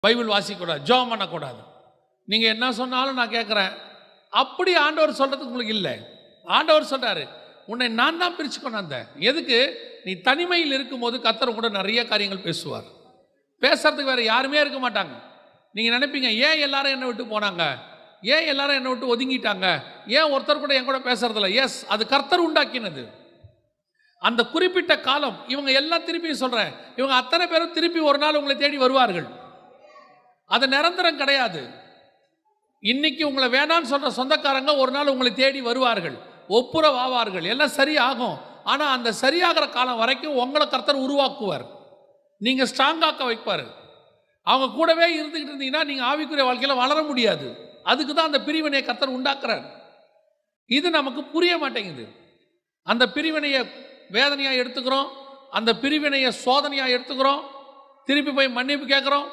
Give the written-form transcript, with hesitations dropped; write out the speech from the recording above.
Bible வாசிக்கக்கூடாது, ஜெபம் பண்ணக்கூடாது. நீங்கள் என்ன சொன்னாலும் நான் கேட்குறேன். அப்படி ஆண்டவர் சொல்கிறதுக்கு உங்களுக்கு இல்லை. ஆண்டவர் சொல்கிறாரு, உன்னை நான் தான் பிரித்து கொண்டாந்தேன். எதுக்கு? நீ தனிமையில் இருக்கும்போது கர்த்தர் கூட நிறைய காரியங்கள் பேசுவார். பேசுறதுக்கு வேறு யாருமே இருக்க மாட்டாங்க. நீங்கள் நினைப்பீங்க, ஏன் எல்லாரும் என்னை விட்டு போனாங்க, ஏன் எல்லாரும் என்னை விட்டு ஒதுங்கிட்டாங்க, ஏன் ஒருத்தர் கூட என் கூட பேசுறதில்ல? எஸ், அது கர்த்தர் உண்டாக்கினது. அந்த குறிப்பிட்ட காலம் இவங்க எல்லாம் திருப்பி சொல்கிறேன், இவங்க அத்தனை பேரும் திருப்பி ஒரு நாள் உங்களை தேடி வருவார்கள். அது நிரந்தரம் கிடையாது. இன்னைக்கு உங்களை வேணான்னு சொல்கிற சொந்தக்காரங்க ஒரு நாள் உங்களை தேடி வருவார்கள், ஒப்புரவாவார்கள், எல்லாம் சரியாகும். ஆனால் அந்த சரியாகிற காலம் வரைக்கும் உங்களை கர்த்தர் உருவாக்குவார், நீங்கள் ஸ்ட்ராங்காக்க வைப்பார். அவங்க கூடவே இருந்துக்கிட்டு இருந்தீங்கன்னா நீங்கள் ஆவிக்குரிய வாழ்க்கையில் வளர முடியாது. அதுக்கு தான் அந்த பிரிவினையை கர்த்தர் உண்டாக்குறார். இது நமக்கு புரிய மாட்டேங்குது. அந்த பிரிவினையை வேதனையாக எடுத்துக்கிறோம், அந்த பிரிவினையை சோதனையாக எடுத்துக்கிறோம், திருப்பி போய் மன்னிப்பு கேட்குறோம்.